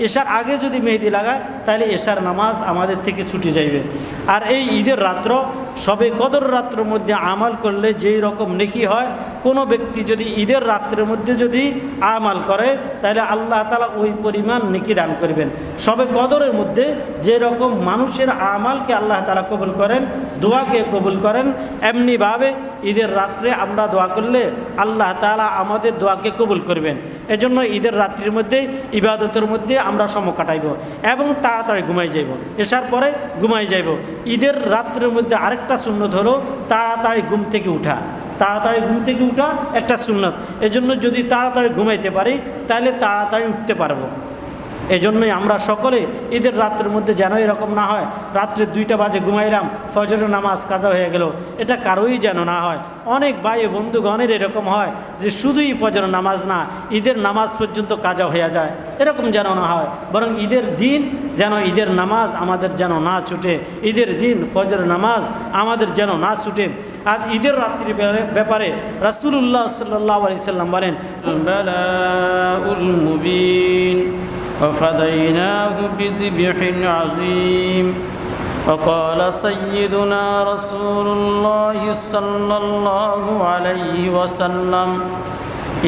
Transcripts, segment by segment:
এশার আগে যদি মেহেদি লাগায় তাহলে এশার নামাজ আমাদের থেকে ছুটে যাইবে। আর এই ঈদের রাত্র সবে কদর রাত্রের মধ্যে আমাল করলে যেই রকম নেকি হয়, কোনো ব্যক্তি যদি ঈদের রাত্রের মধ্যে যদি আমাল করে তাহলে আল্লাহ তাআলা ওই পরিমাণ নেকি দান করবেন। সবে কদরের মধ্যে যে রকম মানুষের আমালকে আল্লাহ তাআলা কবুল করেন, দোয়াকে কবুল করেন, এমনিভাবে ঈদের রাত্রে আমরা দোয়া করলে আল্লাহ তাআলা আমাদের দোয়াকে কবুল করবেন। এজন্য ঈদের রাত্রির মধ্যে ইবাদতের মধ্যে আমরা সময় কাটাইব এবং তাড়াতাড়ি ঘুমাই যাইব, এসার পরে ঘুমাই যাইব। ঈদের রাত্রের মধ্যে আরেকটা সুন্নত হলো তাড়াতাড়ি ঘুম থেকে উঠা। তাড়াতাড়ি ঘুম থেকে উঠা একটা সুন্নত। এজন্য যদি তাড়াতাড়ি ঘুমাইতে পারি তাহলে তাড়াতাড়ি উঠতে পারবো। এজন্যই আমরা সকলে ঈদের রাত্রের মধ্যে যেন এরকম না হয় রাত্রে 2টা বাজে ঘুমাইলাম, ফজরের নামাজ কাজা হয়ে গেল, এটা কারোই যেন না হয়। অনেক ভাই বন্ধুগণের এরকম হয় যে শুধুই ফজরের নামাজ না, ঈদের নামাজ পর্যন্ত কাজা হয়ে যায়, এরকম যেন না হয়। বরং ঈদের দিন যেন ঈদের নামাজ আমাদের যেন না ছুটে, ঈদের দিন ফজরের নামাজ আমাদের যেন না ছুটে। আর ঈদের রাত্রির ব্যাপারে রাসূলুল্লাহ সাল্লাল্লাহু আলাইহি সাল্লাম বলেন, বালাউল মুবিন وفديناه بذبح عظيم وقال سيدنا رسول الله صلى الله عليه وسلم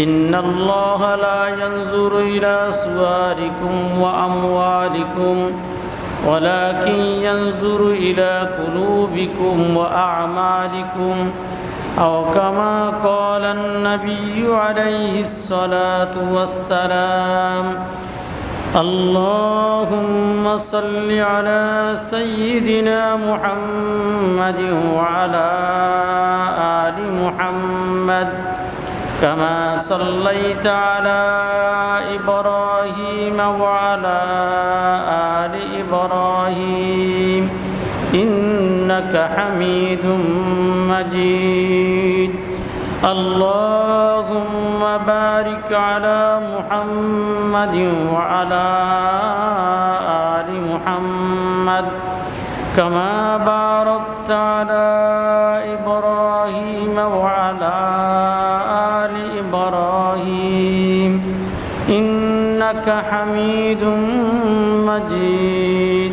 إن الله لا ينظر إلى صوركم وأموالكم ولكن ينظر إلى قلوبكم وأعمالكم أو كما قال النبي عليه الصلاة والسلام اللهم صل على سيدنا محمد وعلى آل محمد كما صليت على إبراهيم وعلى آل إبراهيم إنك حميد مجيد اللهم بارك على محمد وعلى آل محمد كما باركت على إبراهيم وعلى آل إبراهيم إنك حميد مجيد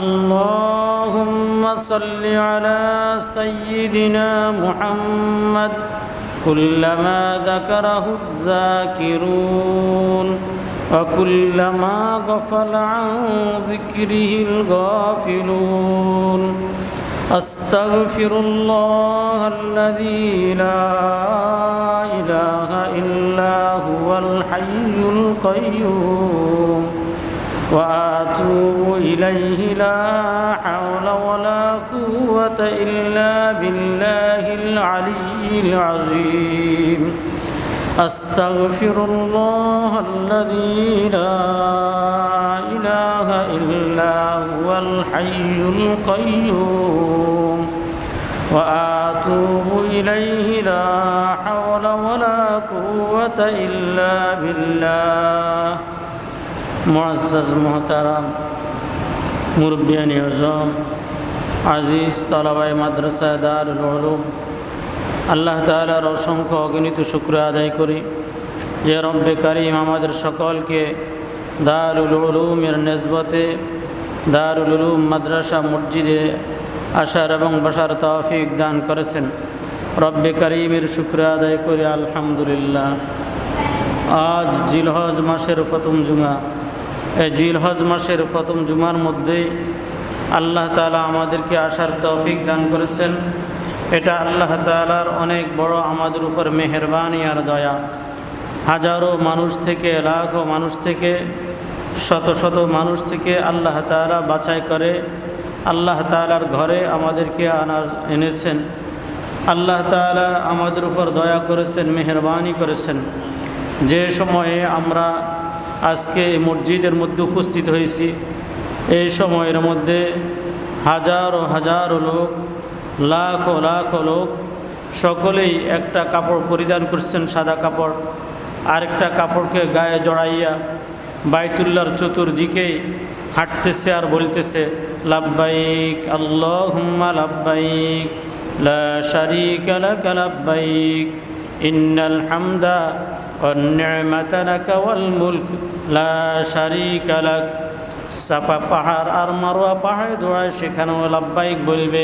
اللهم صل على سيدنا محمد كلما ذكره الذاكرون وكلما غفل عن ذكره الغافلون أستغفر الله الذي لا إله إلا هو الحي القيوم وأتوب إليه لا حول ولا قوة إلا بالله العلي العظيم أستغفر الله الذي لا إله إلا هو الحي القيوم وأتوب إليه لا حول ولا قوة إلا بالله মুআজ্জাজ মুহতারাম মুরব্বিয়ান আযম আজিজ তালাবায়ে মাদ্রাসা দারুল উলুম, আল্লাহ তাআলার অসংখ্য অগণিত শুকর আদায় করি যে রব্বে কারীম আমাদের সকলকে দারুল উলুমের নিসবতে দারুল উলুম মাদ্রাসা মসজিদে আসার এবং বসার তৌফিক দান করেছেন। রব্বে কারীমের শুকর আদায় করি আলহামদুলিল্লাহ। আজ জিলহজ মাসের প্রথম জুমা। এই জিলহজ মাসের প্রথম জুমার মধ্যে আল্লাহ তাআলা আমাদেরকে আসার তৌফিক দান করেছেন। এটা আল্লাহ তাআলার অনেক বড় আমাদের উপর মেহেরবানি আর দয়া। হাজারো মানুষ থেকে, লাখো মানুষ থেকে, শত শত মানুষ থেকে আল্লাহ তাআলা বাছাই করে আল্লাহ তাআলার ঘরে আমাদেরকে এনেছেন। আল্লাহ তাআলা আমাদের উপর দয়া করেছেন, মেহেরবানি করেছেন। যে সময়ে আমরা আজকে মসজিদের মধ্যে উপস্থিত হয়েছি, এই সময়ের মধ্যে হাজারো হাজারো লোক, লাখো লাখো লোক সকলেই একটা কাপড় পরিধান করছেন, সাদা কাপড়। আরেকটা কাপড়কে গায়ে জড়াইয়া বাইতুল্লাহর চতুর্দিকেই হাঁটতেছে আর বলতেছে লাব্বাইক আল্লাহুম্মা লাব্বাইক লা শারীকা লাকা লাব্বাইক ইন্নাল হামদা ওয়ান-নি'মাতা লাকা ওয়াল মুলক লা শারীকা লাক। সাফা পাহাড় আর মারওয়া পাহাড়ে দৌড়ায়, সেখানেও লাব্বাইক বলবে।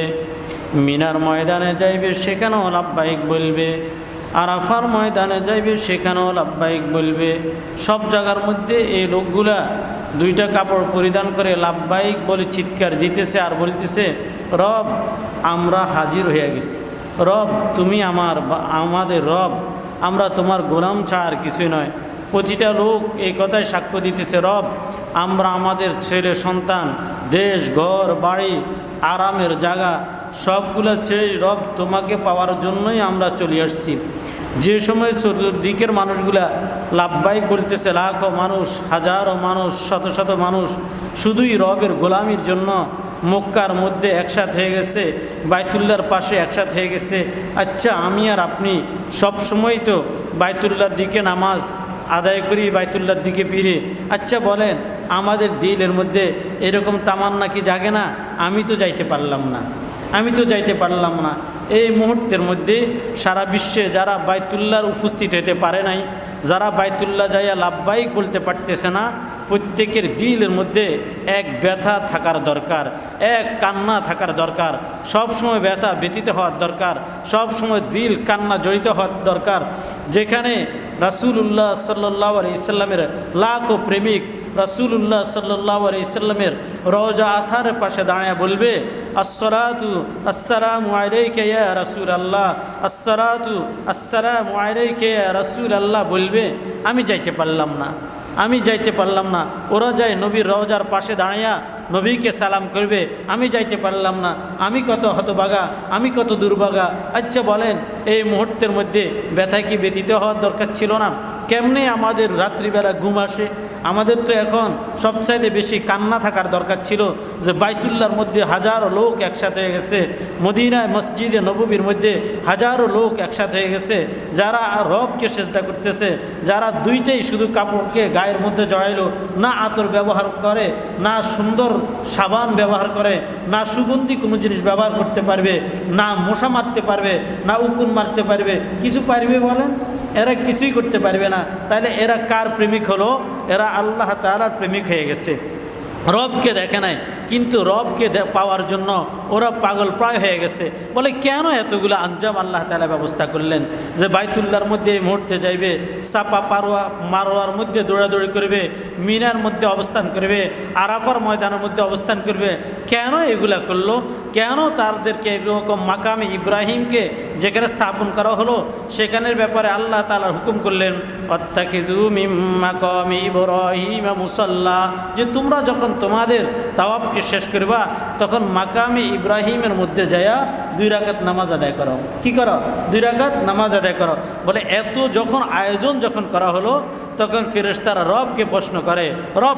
মিনার ময়দানে যাইবে, সেখানেও লাব্বাইক বলবে। আরাফার ময়দানে যাইবে, সেখানেও লাব্বাইক বলবে। সব জায়গার মধ্যে এই লোকগুলা দুইটা কাপড় পরিধান করে লাব্বাইক বলে চিৎকার দিতেছে আর বলতেছে, রব আমরা হাজির হয়ে গেছি, রব তুমি আমাদের রব, আমরা তোমার গোলাম ছাড়া আর কিছুই নয়। প্রতিটা লোক এই কথায় সাক্ষ্য দিতেছে, রব আমরা আমাদের ছেলে সন্তান, দেশ ঘর বাড়ি আরামের জায়গা সবগুলো ছেড়ে রব তোমাকে পাওয়ার জন্যই আমরা চলে আসছি। যে সময় চতুর্দিকের মানুষগুলা লাব্বাইক বলতেছে, লাখো মানুষ, হাজারো মানুষ, শত শত মানুষ শুধুই রবের গোলামির জন্য মক্কার মধ্যে একসাথ হয়ে গেছে, বাইতুল্লাহর পাশে একসাথ হয়ে গেছে। আচ্ছা আমি আর আপনি সব সময় তো বাইতুল্লাহর দিকে নামাজ আদায় করি, বাইতুল্লাহর দিকে ফিরে। আচ্ছা বলেন আমাদের দিলের মধ্যে এরকম তামান্না কি জাগে না? আমি তো যাইতে পারলাম না, আমি তো যাইতে পারলাম না। এই মুহূর্তের মধ্যে সারা বিশ্বে যারা বাইতুল্লাহর উপস্থিত হতে পারে নাই, যারা বাইতুল্লাহ যাইয়া লাব্বাইক বলতে পারতেছে না, প্রত্যেকের দিলের মধ্যে এক ব্যথা থাকার দরকার, এক কান্না থাকার দরকার। সব সময় ব্যথা ব্যতীত হওয়ার দরকার, সব সময় দিল কান্না জড়িত হওয়ার দরকার। যেখানে রাসূলুল্লাহ সাল্লাল্লাহু আলাইহি সাল্লামের লাখো প্রেমিক রাসূলুল্লাহ সাল্লাল্লাহু আলাইহি সাল্লামের রওজা আথারের পাশে দাঁড়িয়ে বলবে, আসসালাতু আসসালামু আলাইকা ইয়া রাসূলুল্লাহ, আসসালাতু আসসালামু আলাইকা ইয়া রাসূলুল্লাহ বলবে, আমি যাইতে পারলাম না, আমি যাইতে পারলাম না। ওরা যায় নবীর রওজার পাশে দাঁড়াইয়া নবীকে সালাম করবে, আমি যাইতে পারলাম না। আমি কত হতভাগা, আমি কত দুর্ভাগা। আচ্ছা বলেন এই মুহূর্তের মধ্যে ব্যথা কি ব্যতীত হওয়ার দরকার ছিল না? কেমনে আমাদের রাত্রিবেলা ঘুম আসে? আমাদের তো এখন সবচাইতে বেশি কান্না থাকার দরকার ছিল যে বাইতুল্লাহর মধ্যে হাজারো লোক একসাথে হয়ে গেছে, মদিনায় মসজিদে নববীর মধ্যে হাজারো লোক একসাথে হয়ে গেছে, যারা রবকে সেজদা করতেছে, যারা দুইটাই শুধু কাপড়কে গায়ের মধ্যে জড়াইলো, না আতর ব্যবহার করে, না সুন্দর সাবান ব্যবহার করে, না সুগন্ধি কোনো জিনিস ব্যবহার করতে পারবে, না মশা মারতে পারবে, না উকুন মারতে পারবে, কিছু পারবে বলেন? এরা কিছুই করতে পারবে না। তাহলে এরা কার প্রেমিক হলো? এরা আল্লাহ তাআলার প্রেমিক হয়ে গেছে। রবকে দেখে নাই, কিন্তু রবকে পাওয়ার জন্য ওরা পাগল প্রায় হয়ে গেছে। বলে কেন এতগুলো আঞ্জাম আল্লাহ তাআলা ব্যবস্থা করলেন যে বাইতুল্লাহর মধ্যে এই মুহূর্তে যাইবে, সাফা মারোয়ার মধ্যে দৌড়াদৌড়ি করবে, মিনার মধ্যে অবস্থান করবে, আরাফার ময়দানের মধ্যে অবস্থান করবে। কেন এগুলা করলো? কেন তাদেরকে এরকম মাকামে ইব্রাহিমকে যেখানে স্থাপন করা হলো সেখানের ব্যাপারে আল্লাহ তাআলা হুকুম করলেন, অত্তাখিযু মিন মাকামি ইব্রাহিম মুসাল্লা, যে তোমরা যখন তোমাদের তাওয়াফকে শেষ করবা তখন মাকামে ইব্রাহিমের মধ্যে যায়া 2 রাকাত নামাজ আদায় করো। কি করো? 2 রাকাত নামাজ আদায় করো। বলে এত যখন আয়োজন যখন করা হলো তখন ফেরেশতারা রবকে প্রশ্ন করে, রব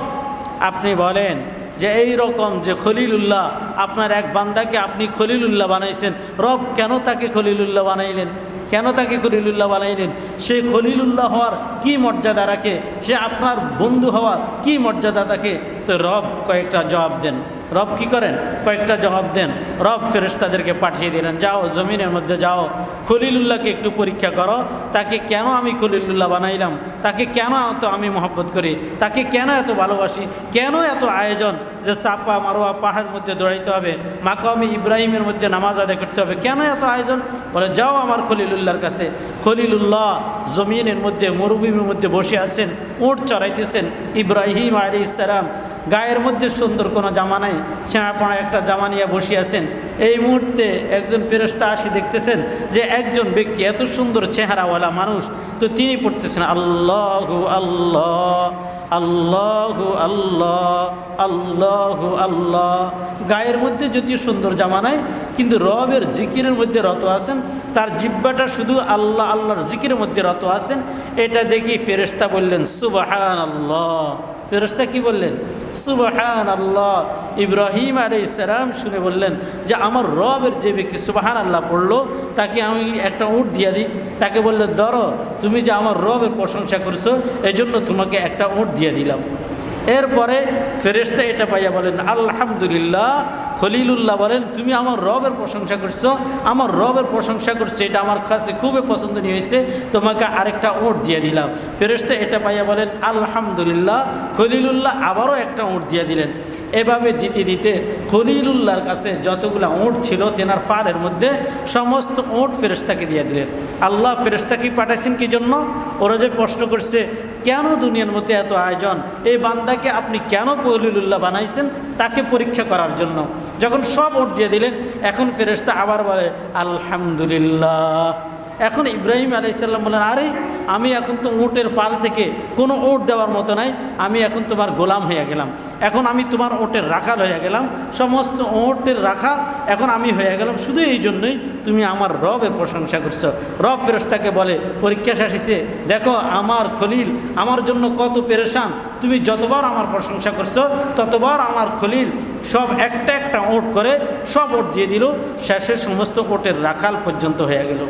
আপনি বলেন যে এই রকম যে খলিলুল্লাহ, আপনার এক বান্দাকে আপনি খলিলুল্লাহ বানাইছেন, রব কেন তাকে খলিলুল্লাহ বানাইলেন? কেন তাকে খলিলুল্লাহ বানাইলেন? সে খলিলুল্লাহ হওয়ার কি মর্যাদা রাখে? সে আপনার বন্ধু হওয়ার কি মর্যাদা থাকে? তো রব কয়েকটা জবাব দেন। রব কি করেন? কয়েকটা জবাব দেন। রব ফেরেশতাদেরকে পাঠিয়ে দিলেন, যাও জমিনের মধ্যে যাও, খলিলুল্লাহকে একটু পরীক্ষা করো, তাকে কেন আমি খলিলুল্লাহ বানাইলাম, তাকে কেন এত আমি মহব্বত করি, তাকে কেন এত ভালোবাসি, কেন এত আয়োজন যে চাপা মারোয়া পাহাড়ের মধ্যে দৌড়াইতে হবে, মাকামে ইব্রাহিমের মধ্যে নামাজ আদায় করতে হবে, কেন এত আয়োজন? বলে যাও আমার খলিলুল্লাহর কাছে। খলিলুল্লাহ জমিনের মধ্যে মরুভূমির মধ্যে বসে আছেন, উট চড়াইতেছেন। ইব্রাহিম আলাইহিস সালাম গায়ের মধ্যে সুন্দর কোনো জামা নাই, ছেঁড়া একটা জামা নিয়ে বসে আছেন। এই মুহূর্তে একজন ফেরেশতা আসি দেখতেছেন যে একজন ব্যক্তি এত সুন্দর চেহারাওয়ালা মানুষ, তো তিনি পড়তেছেন আল্লাহু আল্লাহ আল্লাহু আল্লাহ আল্লাহু আল্লাহ। গায়ের মধ্যে যদিও সুন্দর জামা নাই, কিন্তু রবের জিকিরের মধ্যে রত আছেন, তার জিহ্বাটা শুধু আল্লাহ আল্লাহর জিকিরের মধ্যে রত আছেন। এটা দেখি ফেরেশতা বললেন সুবহানাল্লাহ। ফেরেশতা কি বললেন? সুবহানাল্লাহ। ইব্রাহিম আলাইহিস সালাম শুনে বললেন যে আমার রবের যে ব্যক্তি সুবহানাল্লাহ পড়লো তাকে আমি একটা উট দিয়ে দিই। তাকে বললেন ধরো, তুমি যে আমার রবের প্রশংসা করছো এই জন্য তোমাকে একটা উট দিয়ে দিলাম। এরপরে ফেরেশতা এটা পাইয়া বলেন আলহামদুলিল্লাহ, খলিলুল্লাহ বলেন, তুমি আমার রবের প্রশংসা করছো, আমার রবের প্রশংসা করছো, এটা আমার কাছে খুবই পছন্দনীয় হয়েছে, তোমাকে আরেকটা উট দিয়ে দিলাম। ফেরেশতা এটা পাইয়া বলেন আলহামদুলিল্লাহ। খলিলুল্লাহ আবারও একটা উট দিয়ে দিলেন। এভাবে দিতে দিতে খলিলুল্লাহর কাছে যতগুলো উট ছিল তেনার ফারের মধ্যে সমস্ত উট ফেরেশতাকে দিয়ে দিলেন। আল্লাহ ফেরেশতাকে পাঠাইছেন কি জন্য? ওরা যে প্রশ্ন করছে কেন দুনিয়ার মধ্যে এত আয়োজন, এই বান্দাকে আপনি কেন খলিলুল্লাহ বানাইছেন? তাকে পরীক্ষা করার জন্য। যখন সব উট দিয়ে দিলেন, এখন ফেরেশতা আবার বলে আলহামদুলিল্লাহ। এখন ইব্রাহিম আলাইহিস সালাম বলেন, আরে আমি এখন তো উটের পাল থেকে কোনো উট দেওয়ার মতো নাই, আমি এখন তোমার গোলাম হয়ে গেলাম, এখন আমি তোমার উটের রাখাল হয়ে গেলাম, সমস্ত উটের রাখাল এখন আমি হয়ে গেলাম, শুধু এই জন্যই তুমি আমার রবের প্রশংসা করছো। রব ফেরেশতাকে বলে, পরীক্ষা শেষে দেখো আমার খলিল আমার জন্য কত পেরেশান, তুমি যতবার আমার প্রশংসা করছো ততবার আমার খলিল সব একটা একটা উট করে সব উট দিয়ে দিল, শেষের সমস্ত উটের রাখাল পর্যন্ত হয়ে গেল,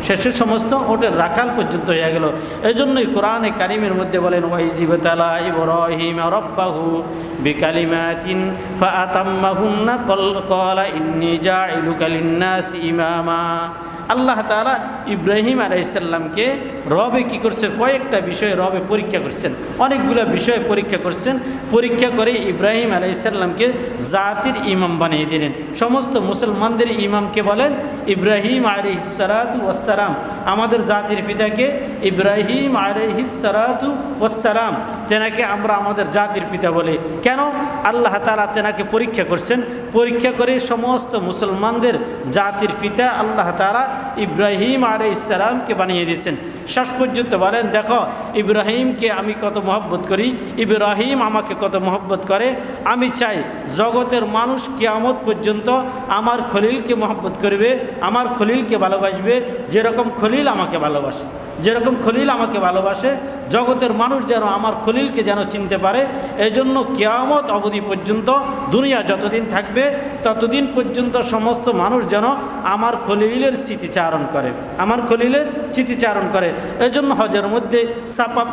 শেষের সমস্ত ওটের রাখাল পর্যন্ত হয়ে গেল। এই জন্যই কোরআনে কারিমের মধ্যে বলেন, ওয়াইজিবতালা ইব্রাহিম রাব্বাহু বিকালিমাতিন ফাআতাম্মাহুন্না ক্বালা ইন্নী জাইলুকা লিন্নাসি ইমামা। আল্লাহ তাআলা ইব্রাহিম আলাইহিস সালামকে রবে কী করছেন? কয়েকটা বিষয়ে রবে পরীক্ষা করছেন, অনেকগুলো বিষয়ে পরীক্ষা করছেন। পরীক্ষা করে ইব্রাহিম আলাইহিস সালামকে জাতির ইমাম বানিয়ে দিলেন। সমস্ত মুসলমানদের ইমামকে বলেন ইব্রাহিম আলাইহিস সালাতু ওয়াসসালাম। আমাদের জাতির পিতাকে ইব্রাহিম আলাইহিস সালাতু ওয়াসসালাম, তেনাকে আমরা আমাদের জাতির পিতা বলি। কেন? আল্লাহ তাআলা তেনাকে পরীক্ষা করছেন। পরীক্ষা করে সমস্ত মুসলমানদের জাতির পিতা আল্লাহ তাআলা ইব্রাহিম আলাইহিস সালামকে বানিয়ে দিয়েছেন। শেষ পর্যন্ত বলেন, দেখো ইব্রাহিমকে আমি কত মহব্বত করি, ইব্রাহিম আমাকে কত মহব্বত করে। আমি চাই জগতের মানুষ কিয়ামত পর্যন্ত আমার খলিলকে মহব্বত করবে, আমার খলিলকে ভালোবাসবে, যেরকম খলিল আমাকে ভালোবাসে, যেরকম খলিল আমাকে ভালোবাসে। জগতের মানুষ যেন আমার খলিলকে যেন চিনতে পারে। এই জন্য কিয়ামত অবধি পর্যন্ত, দুনিয়া যতদিন থাকবে ততদিন পর্যন্ত সমস্ত মানুষ যেন আমার খলিলের স্মৃতিচারণ করে, আমার খলিলের স্মৃতিচারণ করে। এই জন্য হজের মধ্যে সাফা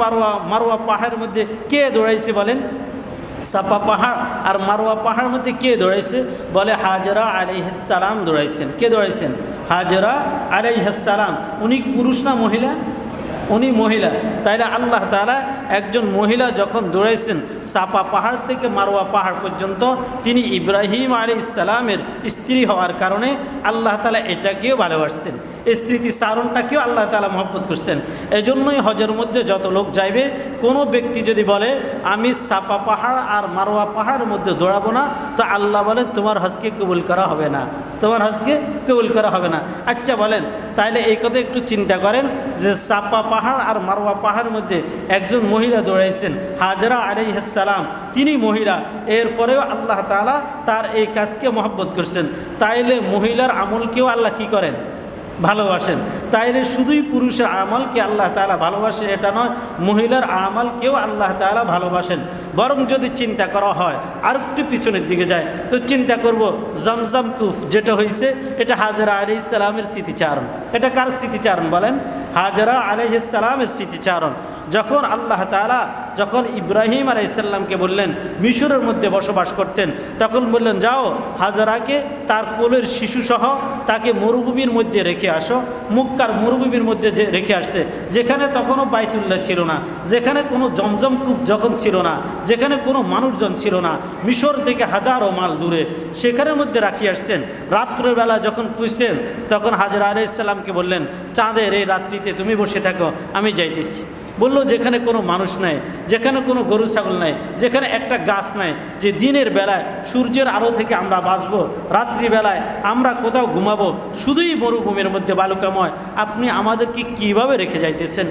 মারওয়া পাহাড়ের মধ্যে কে দৌড়াইছে বলেন? সাফা পাহাড় আর মারওয়া পাহাড়ের মধ্যে কে দৌড়াইছে? বলে হাজরা আলাইহিস সালাম দৌড়াইছেন। কে দৌড়াইছেন? হাজরা আলাইহিস সালাম। উনি পুরুষ না মহিলা? উনি মহিলা। তাইলে আল্লাহ তাআলা একজন মহিলা যখন দৌড়াইছেন সাফা পাহাড় থেকে মারওয়া পাহাড় পর্যন্ত, তিনি ইব্রাহিম আলাইহিস সালামের স্ত্রী হওয়ার কারণে আল্লাহ তাআলা এটাকেও ভালোবাসছেন, স্মৃতিচারণটাকেও আল্লাহ তাআলা মহব্বত করছেন। এই জন্যই হজের মধ্যে যত লোক যাইবে, কোনো ব্যক্তি যদি বলে আমি সাফা পাহাড় আর মারওয়া পাহাড়ের মধ্যে দৌড়াবো না, তো আল্লাহ বলেন তোমার হজকে কবুল করা হবে না, তোমার হজকে কবুল করা হবে না। আচ্ছা বলেন, তাইলে এই কথা একটু চিন্তা করেন যে সাফা পাহাড় আর মারওয়া পাহাড়ের মধ্যে একজন মহিলা দৌড়াইছেন, হাজরা আলাইহিস সালাম, তিনি মহিলা, এরপরেও আল্লাহ তাআলা তার এই কাজকে মহব্বত করছেন। তাইলে মহিলার আমলকেও আল্লাহ কি করেন? ভালোবাসেন। তাইলে শুধুই পুরুষের আমলকে আল্লাহ তাআলা ভালোবাসেন এটা নয়, মহিলার আমলকেও আল্লাহ তাআলা ভালোবাসেন। বরং যদি চিন্তা করা হয় আর একটু পিছনের দিকে যায়, তো চিন্তা করব জমজম কূপ যেটা হয়েছে, এটা হাজরা আলাইহিস সালামের স্মৃতিচারণ। এটা কার স্মৃতিচারণ বলেন? হাজরা আলাইহিস সালামের স্মৃতিচারণ। যখন আল্লাহ তাআলা যখন ইব্রাহিম আলাইহিস সালামকে বললেন, মিশরের মধ্যে বসবাস করতেন, তখন বললেন যাও হাজরাকে তার কোলের শিশুসহ তাকে মরুভূমির মধ্যে রেখে আসো। মক্কার মরুভূমির মধ্যে যে রেখে আসছে, যেখানে তখনও বাইতুল্লাহ ছিল না, যেখানে কোনো জমজম কূপ যখন ছিল না, যেখানে কোনো মানুষজন ছিল না, মিশর থেকে হাজারো মাইল দূরে, সেখানের মধ্যে রাখি আসছেন। রাত্রেবেলা যখন পুষলেন, তখন হাজরা আলাইহিস সালামকে বললেন, চাঁদের এই রাত্রিতে তুমি বসে থাকো, আমি যাইতেছি। বললো যেখানে কোনো মানুষ নাই, যেখানে কোনো গরু ছাগল নাই, যেখানে একটা গাছ নাই, যে দিনের বেলায় সূর্যের আলো থেকে আমরা বাঁচবো, রাত্রিবেলায় আমরা কোথাও ঘুমাবো, শুধুই মরুভূমির মধ্যে বালুকাময়, আপনি আমাদেরকে কীভাবে রেখে যাইতেছেন?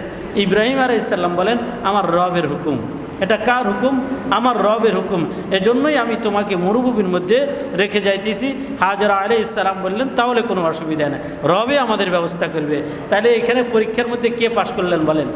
ইব্রাহিম আলাইহিস সালাম বলেন, আমার রবের হুকুম। এটা কার হুকুম? আমার রবের হুকুম। এজন্যই আমি তোমাকে মরুভূমির মধ্যে রেখে যাইতেছি। হাজরা আলাইহিস সালাম বললেন, তাহলে কোনো অসুবিধা নেই, রবে আমাদের ব্যবস্থা করবে। তাহলে এখানে পরীক্ষার মধ্যে কে পাশ করলেন বলেন?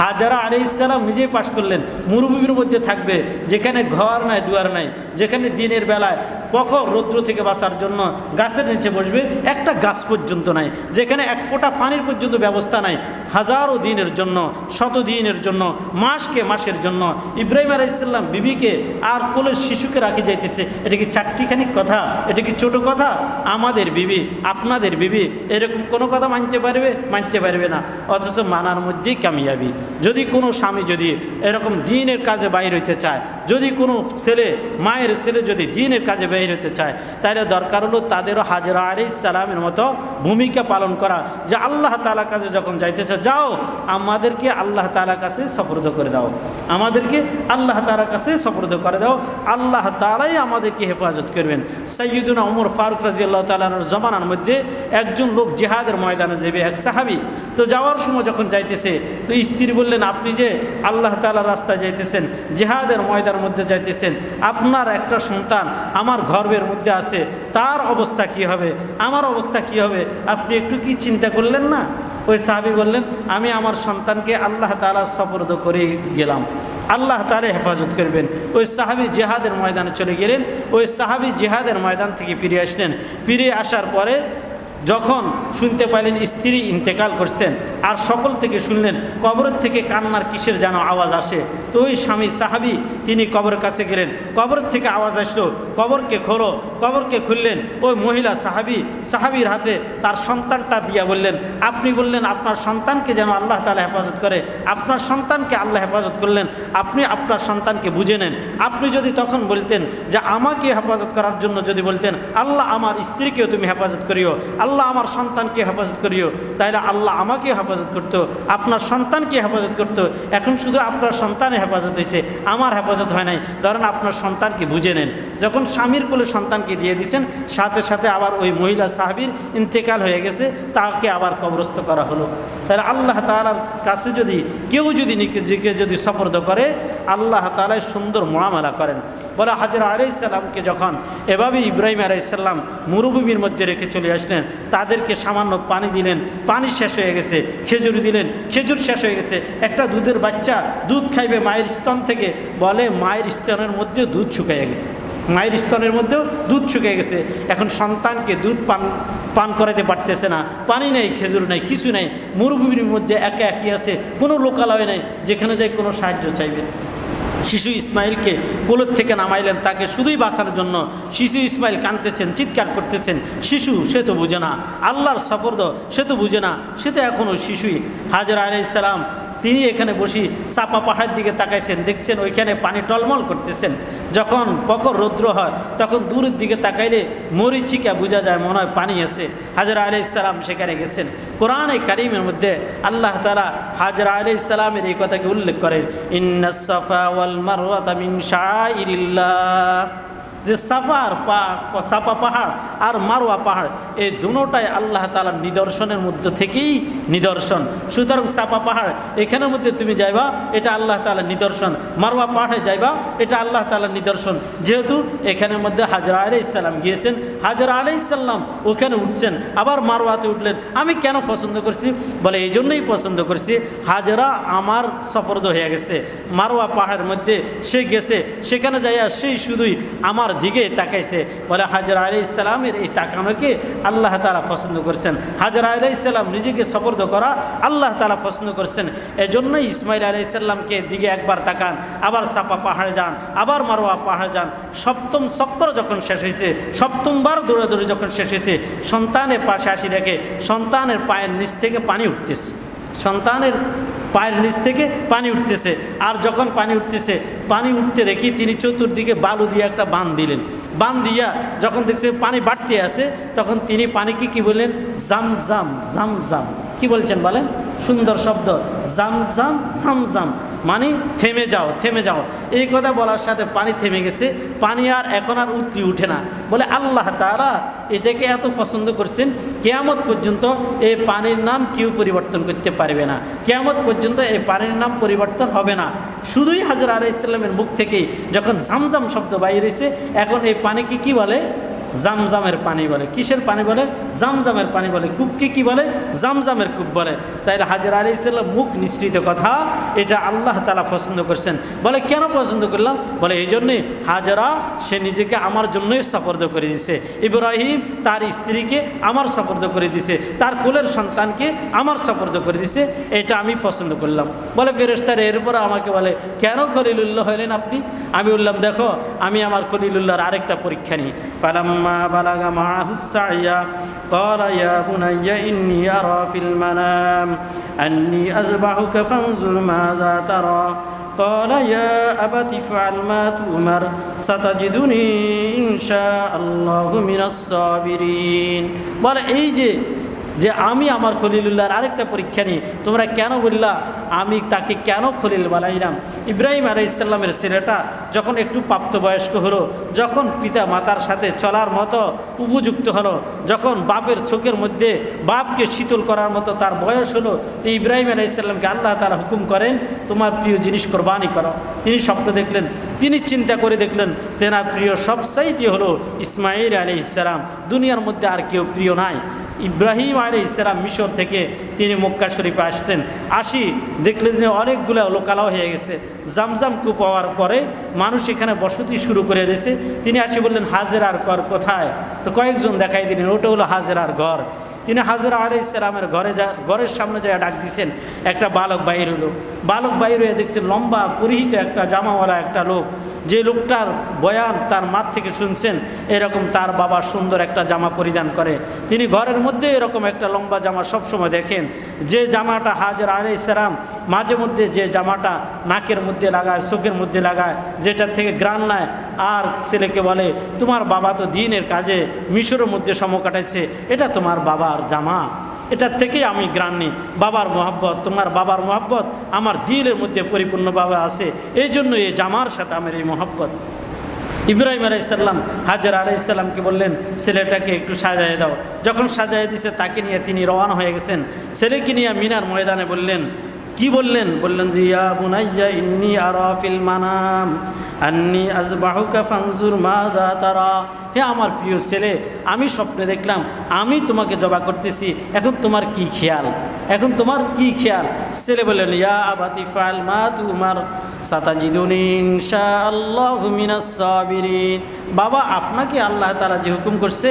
হাজরা আলাইহিস সালাম নিজেই পাশ করলেন। মরুভূমির মধ্যে থাকবে, যেখানে ঘর নাই, দুয়ার নাই, যেখানে দিনের বেলায় প্রখর রৌদ্র থেকে বাঁচার জন্য গাছের নিচে বসবে, একটা গাছ পর্যন্ত নাই, যেখানে এক ফোঁটা পানির পর্যন্ত ব্যবস্থা নাই, হাজারো দিনের জন্য, শত দিনের জন্য, মাসকে মাসের জন্য ইব্রাহিম আলাইহিস সালাম বিবিকে আর কোলের শিশুকে রাখি যাইতেছে। এটা কি চারটিখানি কথা? এটা কি ছোট কথা? আমাদের বিবি, আপনাদের বিবি এরকম কোনো কথা মানতে পারবে? মানতে পারবে না। অথচ মানার মধ্যেই কামিয়াবি। যদি কোনো স্বামী যদি এরকম দিনের কাজে বাইর হইতে চায়, যদি কোনো ছেলে, মায়ের ছেলে যদি দিনের কাজে বাইর হইতে চায়, তাহলে দরকার হলো তাদেরও হাজরা আলাইহিস সালামের মতো ভূমিকা পালন করা, যে আল্লাহ তাআলার কাছে যখন যাইতে চায়, যাও আমাদেরকে আল্লাহ তাআলার কাছে সুপর্দ করে দাও, আমাদেরকে আল্লাহ তাআলার কাছে সুপর্দ করে দাও, আল্লাহ তাআলাই আমাদেরকে হেফাজত করবেন। সাইয়্যিদুনা ওমর ফারুক রাদিয়াল্লাহু তাআলার জামানার মধ্যে একজন লোক জিহাদের ময়দানে যাবে, এক সাহাবী। তো যাওয়ার সময় যখন যাইতেছে, তো স্ত্রী বললেন, আপনি যে আল্লাহ তাআলার রাস্তায় যাইতেছেন, জিহাদের ময়দানের মধ্যে যাইতেছেন, আপনার একটা সন্তান আমার গর্ভের মধ্যে আছে, তার অবস্থা কি হবে, আমার অবস্থা কি হবে, আপনি একটু কি চিন্তা করলেন না? ওই সাহাবী বললেন, আমি আমার সন্তানকে আল্লাহ তাআলার সুপর্দ করে গেলাম, আল্লাহ তাআলা হেফাজত করবেন। ওই সাহাবী জিহাদের ময়দানে চলে গেলেন। ওই সাহাবী জিহাদের ময়দান থেকে ফিরে আসলেন। ফিরে আসার পরে যখন শুনতে পাইলেন স্ত্রী ইন্তেকাল করছেন, আর সকল থেকে শুনলেন কবরের থেকে কান্নার কিসের যেন আওয়াজ আসে। তো ওই স্বামী সাহাবী তিনি কবরের কাছে গেলেন, কবরের থেকে আওয়াজ আসলো, কবরকে খোলো। কবরকে খুললেন। ওই মহিলা সাহাবীর হাতে তার সন্তানটা দিয়া বললেন, আপনি বললেন আপনার সন্তানকে যেন আল্লাহ তাআলা হেফাজত করে, আপনার সন্তানকে আল্লাহ হেফাজত করলেন, আপনি আপনার সন্তানকে বুঝে নেন। আপনি যদি তখন বলতেন যে আমাকে হেফাজত করার জন্য যদি বলতেন, আল্লাহ আমার স্ত্রীকেও তুমি হেফাজত করিও, আল্লাহ আমার সন্তানকে হেফাজত করিও, তাহলে আল্লাহ আমাকে হেফাজত করতো, আপনার সন্তানকে হেফাজত করতো। এখন শুধু আপনার সন্তানের হেফাজত হয়েছে, আমার হেফাজত হয় নাই। ধরেন আপনার সন্তানকে বুঝে নেন। যখন স্বামীর কোলে সন্তানকে দিয়ে দিয়েছেন, সাথে সাথে আবার ওই মহিলা সাহাবীর ইন্তেকাল হয়ে গেছে, তাকে আবার কবরস্থ করা হলো। তাহলে আল্লাহ তাআলার কাছে যদি কেউ যদি নিজেকে যদি সুপর্দ করে, আল্লাহ তাআলা সুন্দর মুআমালা করেন। বলে হাজরা আলাইহিস সালামকে যখন এভাবে ইব্রাহিম আলাইহিস সালাম মরুভূমির মধ্যে রেখে চলে আসলেন, তাদেরকে সামান্য পানি দিলেন, পানি শেষ হয়ে গেছে, খেজুর দিলেন, খেজুর শেষ হয়ে গেছে। একটা দুধের বাচ্চা দুধ খাইবে মায়ের স্তন থেকে, বলে মায়ের স্তনের মধ্যে দুধ শুকিয়ে গেছে, মায়ের স্তনের মধ্যেও দুধ শুকিয়ে গেছে। এখন সন্তানকে দুধ পান করাতে পারতেছে না, পানি নেই, খেজুর নেই, কিছু নেই, মরুভূমির মধ্যে একা একই আছে, কোনো লোকালয় নেই যেখানে যাই কোনো সাহায্য চাইবে। শিশু ইসমাইলকে কোলের থেকে নামাইলেন তাকে শুধুই বাঁচানোর জন্য। শিশু ইসমাইল কাঁদতেছেন, চিৎকার করতেছেন। শিশু, সে তো বুঝে না আল্লাহর সুপর্দ, সে তো বুঝে না, সে তো এখনও শিশুই। হাজরা আলাইহিস সালাম তিনি এখানে বসি চাপা পাহাড়ের দিকে তাকাইছেন, দেখছেন ওইখানে পানি টলমল করতেছেন। যখন প্রখর রৌদ্র হয়, তখন দূরের দিকে তাকাইলে মরিচিকা বোঝা যায়, মনে হয় পানি আছে। হাজরা আলাইহিস সালাম সেখানে গেছেন। কোরআনে কারীমের মধ্যে আল্লাহ তাআলা হাজরা আলাইহিস সালামের এই কথাকে উল্লেখ করেন, ইন্নাস সাফা ওয়াল মারওয়াতা মিন শাআইরিল্লাহ, যে সাফা পাহাড় আর মারওয়া পাহাড় এই দুটোটাই আল্লাহ তাআলার নিদর্শনের মধ্যে থেকেই নিদর্শন। সুতরাং সাফা পাহাড় এখানের মধ্যে তুমি যাইবা, এটা আল্লাহ তাআলার নিদর্শন। মারওয়া পাহাড়ে যাইবা, এটা আল্লাহ তাআলার নিদর্শন। যেহেতু এখানের মধ্যে হাজরা আলাইহিস সালাম গিয়েছেন, হাজরা আলাইহিস সালাম ওখানে উঠছেন, আবার মারওয়াতে উঠলেন। আমি কেন পছন্দ করছি? বলে এই জন্যই পছন্দ করছি, হাজরা আমার সুপর্দ হয়ে গেছে, মারওয়া পাহাড়ের মধ্যে সে গেছে, সেখানে যাইয়া সেই শুধুই আমার দিকে তাকাইছে। বলে হাজরা আলাইহিস সালামের এই তাকানোকে আল্লাহ তাআলা পছন্দ করছেন। হাজরা আলাইহিস সালাম নিজেকে সুপর্দ করা আল্লাহ তাআলা পছন্দ করছেন। এজন্যই ইসমাইল আলাইহিস সালামকে দিকে একবার তাকান, আবার সাফা পাহাড়ে যান, আবার মারওয়া পাহাড়ে যান। সপ্তম চক্র যখন শেষ হয়েছে, সপ্তমবার দৌড়াদৌড়ি যখন শেষ হয়েছে, সন্তানের পাশে আসি দেখে সন্তানের পায়ের নিচ থেকে পানি উঠতেছে, সন্তানের পায়ের নিচ থেকে পানি উঠতেছে। আর যখন পানি উঠতেছে, পানি উঠতে দেখি তিনি চতুর্দিকে বালু দিয়ে একটা বাঁধ দিলেন। বাঁধ দিয়া যখন দেখছে পানি বাড়তে আসে, তখন তিনি পানিকে কি বললেন? জামজাম, জামজাম। কি বলছেন বলেন? সুন্দর শব্দ, জামজাম, জামজাম, মানে থেমে যাও, থেমে যাও। এই কথা বলার সাথে পানি থেমে গেছে, পানি আর এখন আর উতলি উঠে না। বলে আল্লাহ তাআলা এটাকে এত পছন্দ করছেন, কিয়ামত পর্যন্ত এই পানির নাম কেউ পরিবর্তন করতে পারবে না, কিয়ামত পর্যন্ত এই পানির নাম পরিবর্তন হবে না। শুধুই হাজরা আলাইহিস সালামের মুখ থেকেই যখন জামজাম শব্দ বাইর হয়েছে, এখন এই পানিকে কি বলে? জামজামের পানি বলে। কিসের পানি বলে? জামজামের পানি বলে। কূপকে কি বলে? জামজামের কূপ বলে। তাইলে হাজরা আলাইহিস সালাম মুখ নিঃসৃত কথা এটা আল্লাহ তাআলা পছন্দ করছেন। বলে কেন পছন্দ করলাম? বলে এই জন্যে হাজরা সে নিজেকে আমার জন্যই সপর্দ করে দিছে, ইব্রাহিম তার স্ত্রীকে আমার সপর্দ করে দিছে, তার কোলের সন্তানকে আমার সপর্দ করে দিছে, এটা আমি পছন্দ করলাম। বলে ফেরেশতারা এরপরে আমাকে বলে কেন খলিলুল্লাহ হলেন আপনি? আমি বললাম দেখো আমি আমার খলিলুল্লাহর আরেকটা পরীক্ষা নিই। ফালাম্মা বালাগা মাহুস সাইয়া ক্বালা ইয়া বুনাইয়া ইন্নী আরা ফিল মানাম আন্নী আযবাহুকা ফানজুর মাযা তারা قال يا أبت افعل ما تؤمر ستجدني إن شاء الله من الصابرين। বলে এই যে আমি আমার খলিলুল্লাহর আরেকটা পরীক্ষা নিই, তোমরা কেন বললা আমি তাকে কেন খলিল বানাইলাম? ইব্রাহিম আলাইহিস সালামের ছেলেটা যখন একটু প্রাপ্তবয়স্ক হলো, যখন পিতা মাতার সাথে চলার মতো উপযুক্ত হলো, যখন বাপের চোখের মধ্যে বাপকে শীতল করার মতো তার বয়স হলো, তো ইব্রাহিম আলাইহিস সালামকে আল্লাহ তাআলা হুকুম করেন তোমার প্রিয় জিনিস কোরবানি করো। তিনি স্বপ্ন দেখলেন, তিনি চিন্তা করে দেখলেন তেনার প্রিয় সবচাইতে হলো ইসমাঈল আলাইহিস সালাম, দুনিয়ার মধ্যে আর কেউ প্রিয় নাই। ইব্রাহিম আলাইহিস সালাম মিশর থেকে তিনি মক্কা শরীফে আসছেন, আসি দেখলেন যে অনেকগুলো লোকালয় হয়ে গেছে। জামজাম কূপ হওয়ার পরে মানুষ এখানে বসতি শুরু করে দিয়েছে। তিনি আসি বললেন হাজেরার ঘর কোথায়? তো কয়েকজন দেখাই দিলেন ওটা হলো হাজেরার ঘর। তিনি হাজরা আলাইহিস সালামের ঘরের সামনে যায় ডাক দিয়েছেন, একটা বালক বাহির হলো। বালক বাহির হয়ে দেখছেন লম্বা পরিহিত একটা জামাওয়ালা একটা লোক, যে লোকটার বয়ান তার মাঠ থেকে শুনছেন এরকম তার বাবা সুন্দর একটা জামা পরিধান করে। তিনি ঘরের মধ্যে এরকম একটা লম্বা জামা সবসময় দেখেন, যে জামাটা হাজরা আলাইহিস সালাম মাঝে মধ্যে যে জামাটা নাকের মধ্যে লাগায়, চোখের মধ্যে লাগায়, যেটার থেকে ঘ্রাণ নেয়, আর ছেলেকে বলে তোমার বাবা তো দিনের কাজে মিশরের মধ্যে সময় কাটাইছে, এটা তোমার বাবার জামা, এটার থেকেই আমি ঘ্রাণ নিই। বাবার মহব্বত, তোমার বাবার মহব্বত আমার দিলের মধ্যে পরিপূর্ণভাবে আছে, এই জন্য এই জামার সাথে আমার এই মহব্বত। ইব্রাহিম আলাইহিস সালাম হাজরা আলাইহিস সালামকে বললেন ছেলেটাকে একটু সাজায় দাও। যখন সাজায় দিছে তাকে নিয়ে তিনি রওনা হয়ে গেছেন। ছেলেকে নিয়ে মিনার ময়দানে বললেন, কি বললেন? বললেন যে ইয়া বুনাইয়া ইন্নী আরা ফিল মানাম আন্নী আযবাহুকা ফানজুর মাযা তারা। হে আমার প্রিয় ছেলে, আমি স্বপ্নে দেখলাম আমি তোমাকে জবাই করতেছি, এখন তোমার কি খেয়াল? এখন তোমার কি খেয়াল? ছেলে বললেন ইয়া আবাতি ফাল মা তুমার সাতাজিদুনি ইনশাআল্লাহু মিনাস সাবিরিন। বাবা আপনাকে আল্লাহ তাআলা যে হুকুম করছে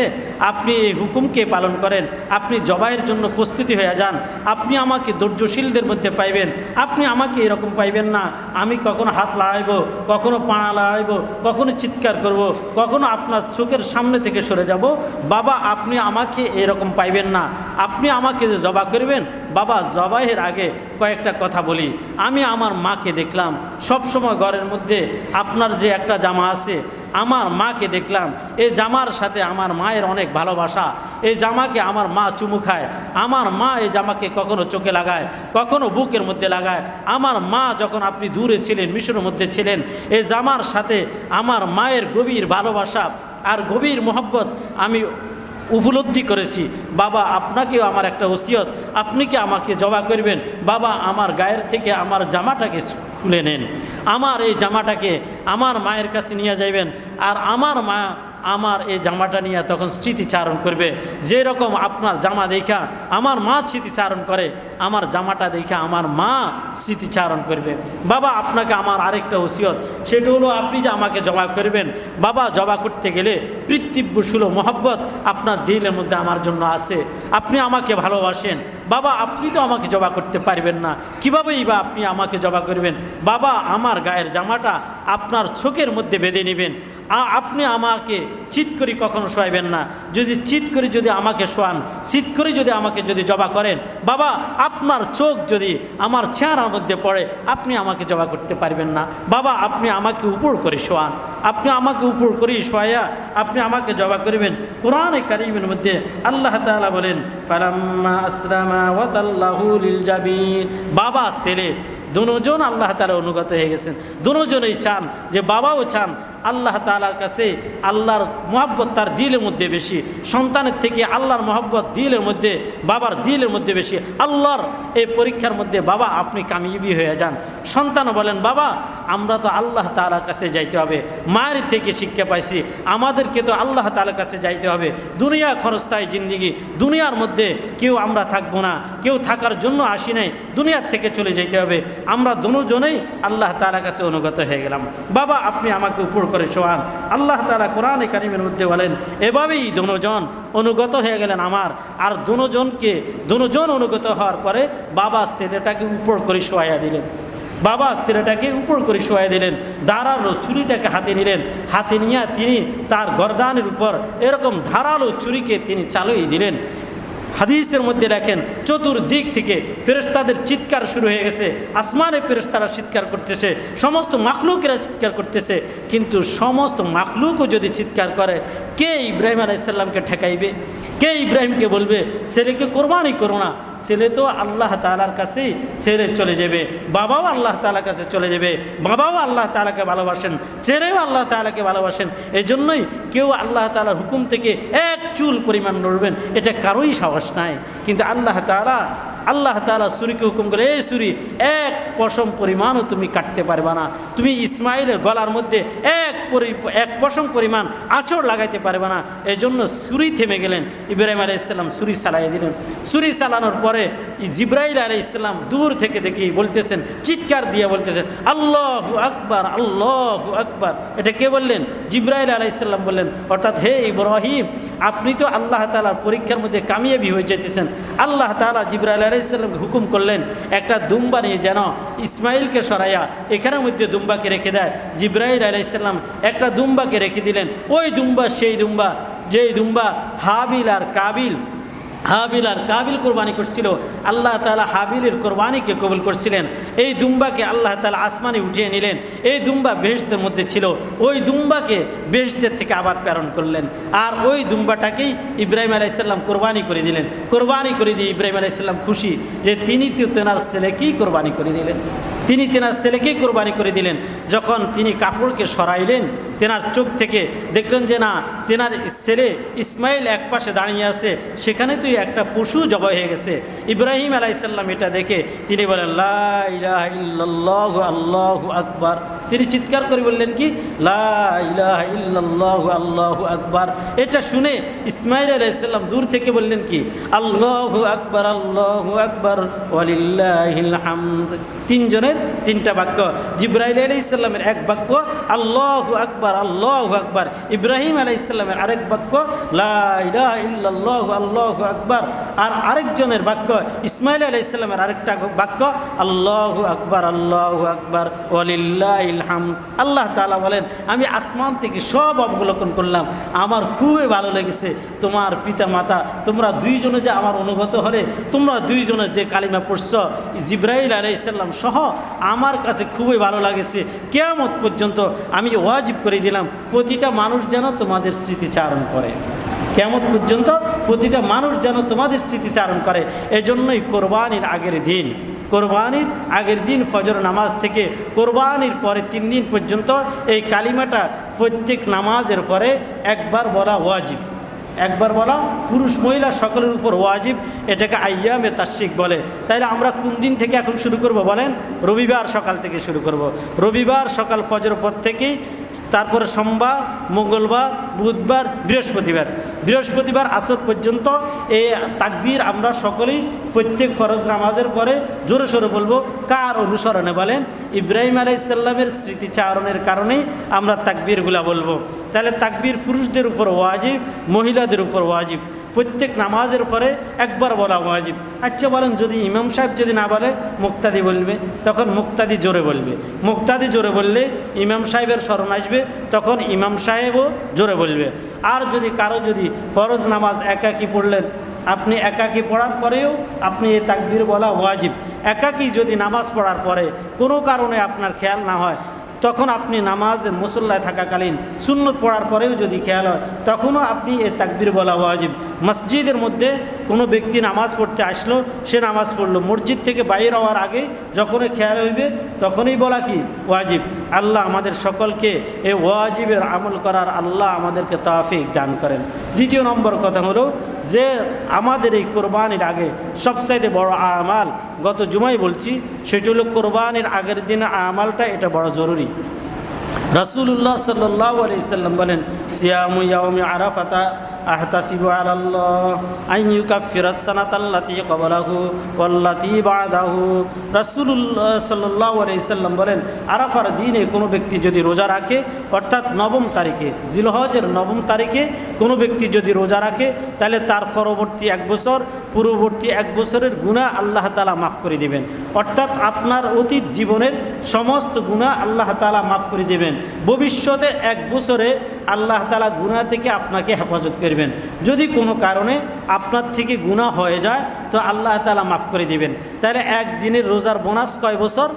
আপনি এই হুকুমকে পালন করেন, আপনি জবাইয়ের জন্য প্রস্তুতি হয়ে যান। আপনি আমাকে ধৈর্যশীলদের মধ্যে পাইবেন, আপনি আমাকে এরকম পাইবেন না আমি কখনো হাত লাড়াইব, কখনো পা লাড়াইব, কখনো চিৎকার করব, কখনো আপনার চোখের সামনে থেকে সরে যাব। বাবা আপনি আমাকে এরকম পাইবেন না, আপনি আমাকে যে জবাই করবেন। বাবা জবাইয়ের আগে কয়েকটা কথা বলি। আমি আমার মাকে দেখলাম সবসময় ঘরের মধ্যে আপনার যে একটা জামা আছে, আমার মাকে দেখলাম এই জামার সাথে আমার মায়ের অনেক ভালোবাসা। এই জামাকে আমার মা চুমু খায়, আমার মা এই জামাকে কখনো চোখে লাগায়, কখনো বুকের মধ্যে লাগায়। আমার মা যখন আপনি দূরে ছিলেন, মিশরের মধ্যে ছিলেন, এই জামার সাথে আমার মায়ের গভীর ভালোবাসা আর গভীর মহব্বত আমি উপলব্ধি করেছি। বাবা আপনাকেও আমার একটা ওসিয়ত, আপনি কি আমাকে জবাই করবেন? বাবা আমার গায়ের থেকে আমার জামাটাকে খুলে নেন, আমার এই জামাটাকে আমার মায়ের কাছে নিয়ে যাইবেন, আর আমার মা আমার এই জামাটা নিয়ে তখন স্মৃতিচারণ করবে। যেরকম আপনার জামা দেখা আমার মা স্মৃতিচারণ করে, আমার জামাটা দেখা আমার মা স্মৃতিচারণ করবে। বাবা আপনাকে আমার আরেকটা ওসিয়ত, সেটা হলো আপনি যে আমাকে জবাই করবেন, বাবা জবাই করতে গেলে পিতৃব্য সুলো মহব্বত আপনার দিলের মধ্যে আমার জন্য আছে, আপনি আমাকে ভালোবাসেন। বাবা আপনি তো আমাকে জবাই করতে পারবেন না, কীভাবেই বা আপনি আমাকে জবাই করবেন? বাবা আমার গায়ের জামাটা আপনার চোখের মধ্যে বেঁধে নেবেন, আপনি আমাকে চিৎ করে কখনো শোয়াইবেন না। যদি চিৎ করে যদি আমাকে শোয়ান, চিৎ করে যদি আমাকে যদি জবাই করেন, বাবা আপনার চোখ যদি আমার চেহারার মধ্যে পড়ে আপনি আমাকে জবাই করতে পারবেন না। বাবা আপনি আমাকে উপর করে শোয়ান, আপনি আমাকে উপর করে শোয়াইয়া আপনি আমাকে জবাই করবেন। কোরআনে কারীমের মধ্যে আল্লাহ তাআলা বলেন ফালাম্মা আসলামা ওয়া তাল্লাহু লিল জাবিন। বাবা ছেলে দুজন আল্লাহ তাআলা অনুগত হয়ে গেছেন, দুজনেই চান যে বাবাও চান আল্লাহ তাআলার কাছে আল্লাহর মহব্বত তার দিলের মধ্যে বেশি, সন্তানের থেকে আল্লাহর মহব্বত দিলের মধ্যে, বাবার দিলের মধ্যে বেশি। আল্লাহর এই পরীক্ষার মধ্যে বাবা আপনি কামিয়াবি হয়ে যান। সন্তানও বলেন বাবা আমরা তো আল্লাহ তাআলার কাছে যাইতে হবে, মায়ের থেকে শিক্ষা পাইছি, আমাদেরকে তো আল্লাহ তাআলার কাছে যাইতে হবে। দুনিয়া ক্ষণস্থায়ী জিন্দিগি, দুনিয়ার মধ্যে কেউ আমরা থাকবো না, কেউ থাকার জন্য আসি নাই, দুনিয়ার থেকে চলে যেতে হবে। আমরা দুজনেই আল্লাহ তাআলার কাছে অনুগত হয়ে গেলাম। বাবা আপনি আমাকে উপর করে শোয়ান। আল্লাহ তাআলা কোরআনে কারিমের মধ্যে বলেন এভাবেই দুজন অনুগত হয়ে গেলেন আমার। আর দুজন অনুগত হওয়ার পরে বাবা ছেলেটাকে উপর করে শোয়াইয়া দিলেন। বাবা ছেলেটাকে উপর করে শোয়াই দিলেন, ধারালো ছুরিটাকে হাতে নিলেন, হাতে নিয়ে তিনি তার গর্দানের উপর এরকম ধারালো ছুরিকে তিনি চালিয়ে দিলেন। হাদিসের মধ্যে দেখেন চতুর্দিক থেকে ফেরেশতাদের চিৎকার শুরু হয়ে গেছে, আসমানে ফেরেশতারা চিৎকার করতেছে, সমস্ত মাখলুকেরা চিৎকার করতেছে। কিন্তু সমস্ত মাখলুকও যদি চিৎকার করে, কে ইব্রাহিম আলাইহিস সালামকে ঠেকাইবে? কে ইব্রাহিমকে বলবে ছেলেকে কোরবানি করো না? ছেলে তো আল্লাহ তাআলার কাছেই ছেড়ে চলে যাবে, বাবাও আল্লাহ তাআলার কাছে চলে যাবে, বাবাও আল্লাহ তাআলাকে ভালোবাসেন, ছেলেও আল্লাহ তাআলাকে ভালোবাসেন। এই জন্যই কেউ আল্লাহ তাআলার হুকুম থেকে এক চুল পরিমাণ নড়বেন এটা কারোই সাহস নাই। কিন্তু আল্লাহ তাআলা ছুরিকে হুকুম করে, এই ছুরি এক পশম পরিমাণও তুমি কাটতে পারবে না, তুমি ইসমাইলের গলার মধ্যে এক পশম পরিমাণ আঁচড় লাগাইতে পারবে না। এই জন্য ছুরি থেমে গেলেন। ইব্রাহিম আলাইহিস সালাম ছুরি চালাইয়ে দিলেন। ছুরি চালানোর পরে জিবরাইল আলাইহিস সালাম দূর থেকে দেখি বলতেছেন, চিৎকার দিয়ে বলতেছেন আল্লাহু আকবার, আল্লাহু আকবার। এটা কে বললেন? জিবরাইল আলাইহিস সালাম বললেন, অর্থাৎ হে ইব্রাহিম আপনি তো আল্লাহ তাআলার পরীক্ষার মধ্যে কামিয়াবি হয়ে যেতেছেন। আল্লাহ তাআলা জিবরাইল আলাইহিস সালামকে হুকুম করলেন একটা দুম্বা নিয়ে যেন ইসমাইলকে সরাইয়া এখানের মধ্যে দুম্বাকে রেখে দেয়। জিবরাইল আলাইহিস সালাম একটা দুম্বাকে রেখে দিলেন। ওই দুম্বা সেই দুম্বা যেই দুম্বা হাবিল আর কাবিল কোরবানি করছিল। আল্লাহ তাআলা হাবিলের কোরবানিকে কবুল করছিলেন। এই দুম্বাকে আল্লাহ তাআলা আসমানে উঠিয়ে নিলেন। এই দুম্বা বেহেশতের মধ্যে ছিল, ওই দুম্বাকে বেহেশতের থেকে আবার প্রেরণ করলেন। আর ওই দুম্বাটাকেই ইব্রাহিম আলাইহিস সালাম কোরবানি করে দিলেন। কোরবানি করে দিয়ে ইব্রাহিম আলাইহিস সালাম খুশি যে তিনি তো তেনার ছেলেকেই কোরবানি করে দিলেন, তিনি তেনার ছেলেকেই কোরবানি করে দিলেন। যখন তিনি কাপড়কে সরাইলেন তেনার চোখ থেকে দেখলেন যে না, তেনার ছেলে ইসমাইল এক পাশে দাঁড়িয়ে আছে, সেখানে তুই একটা পশু জবাই হয়ে গেছে। ইব্রাহিম আলাইহিস সালাম এটা দেখে তিনি বলেন লা ইলাহা ইল্লাল্লাহু আল্লাহু আকবার। তিনি চিৎকার করে বললেন কি লা ইলাহা ইল্লাল্লাহু আল্লাহু আকবার। এটা শুনে ইসমাইল আলাইহিস সালাম দূর থেকে বললেন কি আল্লাহু আকবার, আল্লাহু আকবার ওয়ালিল্লাহিল হামদ। তিনজনের তিনটা বাক্য, জিবরাইল আলাইহিস সালামের এক বাক্য আল্লাহু আকবার, আল্লাহু আকবার, ইব্রাহিম আলাইহিস সালামের আরেক বাক্য লা ইলাহা ইল্লাল্লাহু আল্লাহু আকবার, আর আরেকজনের বাক্য ইসমাইল আলাইহিস সালামের আরেকটা বাক্য আল্লাহু আকবার, আল্লাহু আকবার ওয়ালিল্লাহিল হামদ। আল্লাহ তাআলা বলেন আমি আসমান থেকে সব অবলোকন করলাম, আমার খুবই ভালো লেগেছে। তোমার পিতা মাতা তোমরা দুইজনে যে আমার অনুগত হলে, তোমরা দুইজনে যে কালিমা পড়ছ জিবরাইল আলাইহিস সালাম সহ আমার কাছে খুবই ভালো লাগেছে। কিয়ামত পর্যন্ত আমি ওয়াজিব করে দিলাম প্রতিটা মানুষ যেন তোমাদের স্মৃতিচারণ করে, কিয়ামত পর্যন্ত প্রতিটা মানুষ যেন তোমাদের স্মৃতিচারণ করে। এজন্যই কোরবানির আগের দিন ফজর নামাজ থেকে কোরবানির পরে 3 দিন পর্যন্ত এই কালিমাটা প্রত্যেক নামাজের পরে একবার বলা ওয়াজিব, একবার বলা পুরুষ মহিলা সকলের উপর ওয়াজিব। এটাকে আইয়ামে তাশরিক বলে। তাইলে আমরা কোন দিন থেকে এখন শুরু করব বলেন? রবিবার সকাল থেকে শুরু করব। রবিবার সকাল ফজর পর থেকেই, তারপরে সোমবার, মঙ্গলবার, বুধবার, বৃহস্পতিবার আসর পর্যন্ত এই তাকবীর আমরা সকলেই প্রত্যেক ফরজ নামাজের পরে জোরে সোরে বলবো। কার অনুসরণে বলেন? ইব্রাহিম আলাইহিস সালামের স্মৃতিচারণের কারণেই আমরা তাকবীরগুলা বলবো। তাহলে তাকবীর পুরুষদের উপর ওয়াজিব, মহিলাদের উপর ওয়াজিব। প্রত্যেক নামাজের পরে একবার বলা ওয়াজিব। আচ্ছা বলেন যদি ইমাম সাহেব যদি না বলে মুক্তাদি বলবে, তখন মুক্তাদি জোরে বলবে। মুক্তাদি জোরে বললে ইমাম সাহেবের স্মরণ আসবে, তখন ইমাম সাহেবও জোরে বলবে। আর যদি কারো যদি ফরজ নামাজ একাকী পড়লেন, আপনি একাকী পড়ার পরেও আপনি এই তাকবীর বলা ওয়াজিব। একাকী যদি নামাজ পড়ার পরে কোনো কারণে আপনার খেয়াল না হয়, তখন আপনি নামাজের মুসল্লায় থাকাকালীন সুন্নত পড়ার পরেও যদি খেয়াল হয়, তখনও আপনি এই তাকবীর বলা ওয়াজিব। মসজিদের মধ্যে কোনো ব্যক্তি নামাজ পড়তে আসলো, সে নামাজ পড়লো, মসজিদ থেকে বাইরে হওয়ার আগে যখনই খেয়াল হইবে তখনই বলা কি ওয়াজিব। আল্লাহ আমাদের সকলকে এই ওয়াজিবের আমল করার আল্লাহ আমাদেরকে তৌফিক দান করেন। দ্বিতীয় নম্বর কথা হলো যে আমাদের এই কোরবানির আগে সবচাইতে বড় আমাল, গত জুমায় বলছি, সেটা হলো কোরবানির আগের দিন আমালটা, এটা বড় জরুরি। রাসূলুল্লাহ সাল্লাল্লাহু আলাইহি সাল্লাম বলেন, সিয়ামু ইয়াউমি আরাফাতা আহতাসিবু আলাল্লাহ আন ইউকাফিরাস সানাতাল্লাতী ক্বাবলাহু ওয়াল্লাতী বা'দাহু। রাসূলুল্লাহ সাল্লাল্লাহু আলাইহি সাল্লাম বলেন, আরাফার দিনে কোনো ব্যক্তি যদি রোজা রাখে, অর্থাৎ নবম তারিখে, জিলহজের নবম তারিখে কোনো ব্যক্তি যদি রোজা রাখে, তাহলে তার পরবর্তী এক বছর, পূর্ববর্তী এক বছরের গুনাহ আল্লাহ তাআলা মাফ করে দেবেন। অর্থাৎ আপনার অতীত জীবনের সমস্ত গুনাহ আল্লাহ তাআলা মাফ করে দেবেন। ভবিষ্যতে এক বছরে আল্লাহ তাআলা গুনাহ থেকে আপনাকে হেফাজত করবেন। যদি কোনো কারণে আপনার থেকে গুনাহ হয়ে যায় তো আল্লাহ তাআলা মাফ করে দেবেন। তাহলে একদিনের রোজার বোনাস কয় বছর?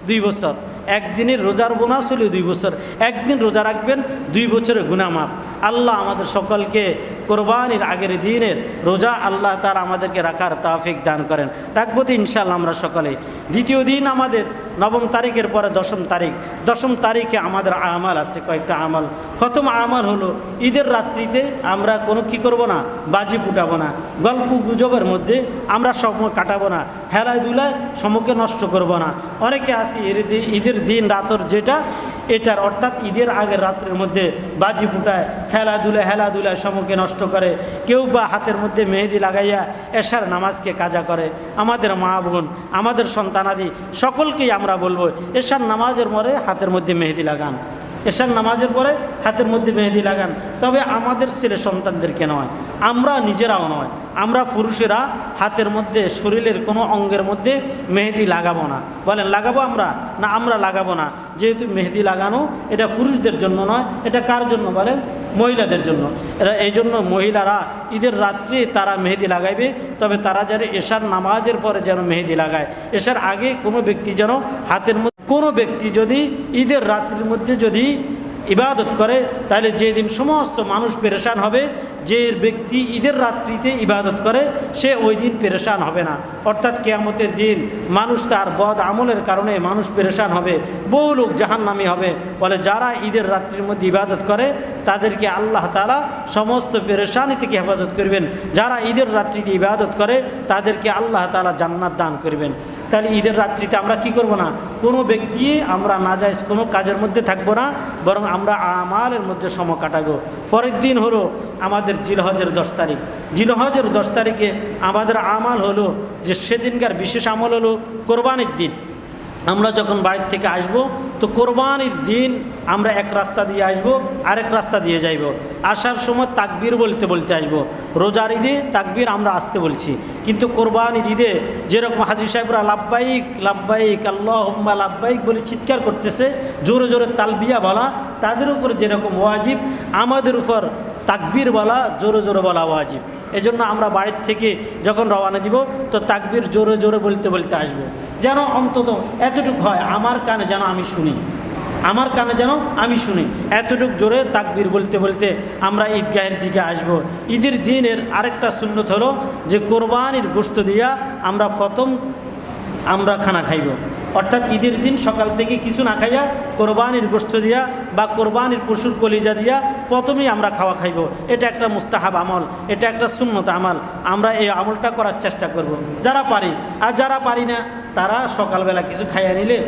2 বছর। একদিনের রোজার বোনাস হলো 2 বছর। একদিন রোজা রাখবেন, 2 বছরের গুনাহ মাফ। আল্লাহ আমাদের সকলকে কোরবানির আগের দিনের রোজা আল্লাহ তাআলা আমাদেরকে রাখার তৌফিক দান করেন। রাখবো তো ইনশাআল্লাহ আমরা সকলে। দ্বিতীয় দিন আমাদের নবম তারিখের পরে 10ম তারিখ। 10ম তারিখে আমাদের আমাল আছে কয়েকটা আমাল। প্রথম আমাল হলো ঈদের রাত্রিতে আমরা কোনো কি করব না, বাজি ফুটাবো না, গল্প গুজবের মধ্যে আমরা সময় কাটাবো না, হেলায় দুলায় সময়কে নষ্ট করব না। অনেকে আসি ঈদের দিন রাতর যেটা এটার, অর্থাৎ ঈদের আগের রাত্রের মধ্যে বাজি ফুটায়, হেলাধুলায় সময়কে নষ্ট করে। কেউ বা হাতের মধ্যে মেহেদি লাগাইয়া এশার নামাজকে কাজা করে। আমাদের মা বোন, আমাদের সন্তানাদি সকলকেই আমরা বলবো, এশার নামাজের পরে হাতের মধ্যে মেহেদি লাগান, এশার নামাজের পরে হাতের মধ্যে মেহেদি লাগান। তবে আমাদের ছেলে সন্তানদেরকে নয়, আমরা নিজেরাও নয়, আমরা পুরুষেরা হাতের মধ্যে, শরীরের কোনো অঙ্গের মধ্যে মেহেদি লাগাবো না। বলেন লাগাবো আমরা? না, আমরা লাগাবো না। যেহেতু মেহেদি লাগানো এটা পুরুষদের জন্য নয়, এটা কার জন্য বলেন? মহিলাদের জন্য। এই জন্য মহিলারা ঈদের রাত্রে তারা মেহেদি লাগাইবে, তবে তারা যেন এশার নামাজের পরে যেন মেহেদি লাগায়। এশার আগে কোনো ব্যক্তি যেন হাতের মধ্যে, কোনো ব্যক্তি যদি ঈদের রাত্রির মধ্যে যদি ইবাদত করে, তাহলে যেদিন সমস্ত মানুষ পেরেশান হবে, যে ব্যক্তি ঈদের রাত্রিতে ইবাদত করে সে ওই দিন পেরেশান হবে না। অর্থাৎ কিয়ামতের দিন মানুষ তার বদ আমলের কারণে মানুষ পেরেশান হবে, বহু লোক জাহান্নামী হবে। বলে যারা ঈদের রাত্রির মধ্যে ইবাদত করে তাদেরকে আল্লাহ তাআলা সমস্ত পেরেশানি থেকে হেফাজত করবেন। যারা ঈদের রাত্রিতে ইবাদত করে তাদেরকে আল্লাহ তাআলা জান্নাত দান করবেন। তাহলে ঈদের রাত্রিতে আমরা কি করব না, কোনো ব্যক্তি আমরা নাজায়েজ কোনো কাজের মধ্যে থাকবো না, বরং আমরা আমালের মধ্যে সময় কাটাবো। পরের দিন হলো আমাদের জিলহজের 10 তারিখ। জিলহজের 10 তারিখে আমাদের আমাল হলো যে সেদিনকার বিশেষ আমল হলো কোরবানির দিন। আমরা যখন বাড়ির থেকে আসব তো কোরবানির দিন আমরা এক রাস্তা দিয়ে আসব, আরেক রাস্তা দিয়ে যাইব। আসার সময় তাকবীর বলতে বলতে আসব। রোজার ঈদে তাকবীর আমরা আসতে বলছি, কিন্তু কোরবানির ঈদে যেরকম হাজী সাহেবরা লাব্বাইক লাব্বাইক আল্লাহুম্মা লাব্বাইক বলে চিৎকার করতেছে, জোরে জোরে তালবিয়া বলা তাদের উপর যেরকম ওয়াজিব, আমাদের উপর তাকবীর বলা, জোরে জোরে বলা ওয়াজিব। এজন্য আমরা বাড়ির থেকে যখন রওনা দিব তো তাকবীর জোরে জোরে বলতে বলতে আসব, যেন অন্তত এতটুকু হয় আমার কানে যেন আমি শুনি, আমার কানে যেন আমি শুনি। এতটুক জোরে তাকবীর বলতে বলতে আমরা ঈদগাহের দিকে আসব। ঈদের দিনের আরেকটা সুন্নত হলো যে কোরবানির গোশত দিয়া আমরা প্রথম আমরা খানা খাইব। অর্থাৎ ঈদের দিন সকাল থেকে কিছু না খাইয়া কোরবানির গোশত দিয়া বা কোরবানির পশুর কলিজা দিয়া প্রথমেই আমরা খাওয়া খাইব। এটা একটা মুস্তাহাব আমল, এটা একটা সুন্নত আমল। আমরা এই আমলটা করার চেষ্টা করব যারা পারি। আর যারা পারি না তারা সকালবেলা কিছু খাইয়া নিলে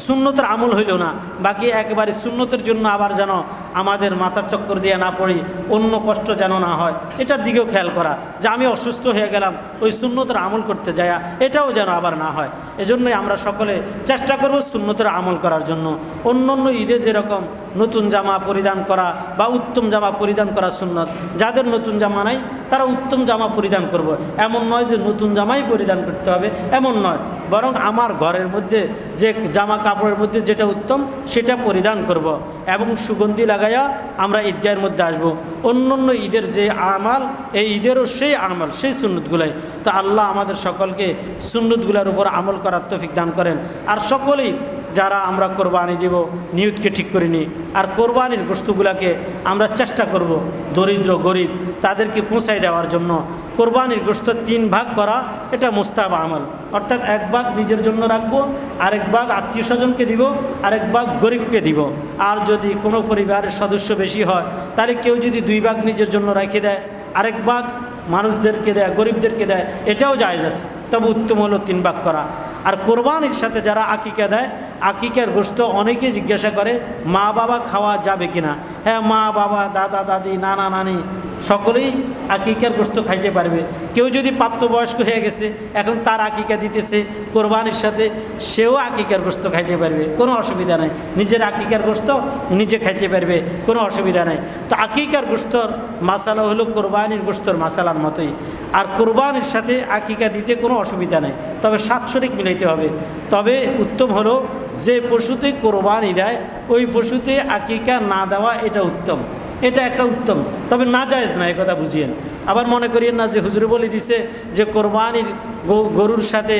সুন্নতের আমল হইল না, বাকি একেবারে সুন্নতের জন্য আবার যেন আমাদের মাথা চক্কর দিয়ে না পড়ি, অন্য কষ্ট যেন না হয়, এটার দিকেও খেয়াল করা। যে আমি অসুস্থ হয়ে গেলাম ওই সুন্নতের আমল করতে যায়া, এটাও যেন আবার না হয়। এজন্যই আমরা সকলে চেষ্টা করব সুন্নতের আমল করার জন্য। অন্য অন্য ঈদে যেরকম নতুন জামা পরিধান করা বা উত্তম জামা পরিধান করা সুন্নত, যাদের নতুন জামা নাই তারা উত্তম জামা পরিধান করব। এমন নয় যে নতুন জামাই পরিধান করতে হবে, এমন নয়, বরং আমার ঘরের মধ্যে যে জামা কাপড়ের মধ্যে যেটা উত্তম সেটা পরিধান করব এবং সুগন্ধি লাগাইয়া আমরা ঈদগাহের মধ্যে আসব। অন্য অন্য ঈদের যে আমাল, এই ঈদেরও সেই আমাল, সেই সুন্নতগুলাই। তো আল্লাহ আমাদের সকলকে সুন্নতগুলোর উপর আমল করার তৌফিক দান করেন। আর সকলেই যারা আমরা কোরবানি দিব নিয়তকে ঠিক করে নিই, আর কোরবানির গোশতগুলোকে আমরা চেষ্টা করব দরিদ্র গরিব তাদেরকে পৌঁছায় দেওয়ার জন্য। কোরবানির গোশত 3 ভাগ করা এটা মুস্তাহাব আমল, অর্থাৎ 1 ভাগ নিজের জন্য রাখবো, আরেক ভাগ আত্মীয় স্বজনকে দিব, আরেক ভাগ গরিবকে দিব। আর যদি কোনো পরিবারের সদস্য বেশি হয় তাহলে কেউ যদি 2 ভাগ নিজের জন্য রেখে দেয়, আরেক ভাগ মানুষদেরকে দেয়, গরিবদেরকে দেয়, এটাও জায়েজ আছে। তবে উত্তম হলো 3 ভাগ করা। আর কোরবানির সাথে যারা আকিকা দেয়, আকিকার গোশত অনেকে জিজ্ঞাসা করে মা বাবা খাওয়া যাবে কিনা। হ্যাঁ, মা বাবা, দাদা দাদি, নানা নানি সকলেই আকিকার গোশত খাইতে পারবে। কেউ যদি প্রাপ্তবয়স্ক হয়ে গেছে, এখন তার আকিকা দিতেছে কোরবানির সাথে, সেও আকিকার গোশত খাইতে পারবে, কোনো অসুবিধা নাই। নিজের আকিকার গোশত নিজে খাইতে পারবে, কোনো অসুবিধা নাই। তো আকিকার গোশতর মাসালা হলো কোরবানির গোশতর মাসালার মতোই। আর কোরবানির সাথে আকিকা দিতে কোনো অসুবিধা নেই, তবে 7 শরিক মিলাইতে হবে। তবে উত্তম হলো যে পশুতে কোরবানি দেয় ওই পশুতে আকিকা না দেওয়া, এটা উত্তম, এটা একটা উত্তম। তবে না জায়েজ না, এ কথা বুঝিয়েন। আবার মনে করিয়েন না যে হুজুরে বলে দিছে যে কোরবানির গরুর সাথে,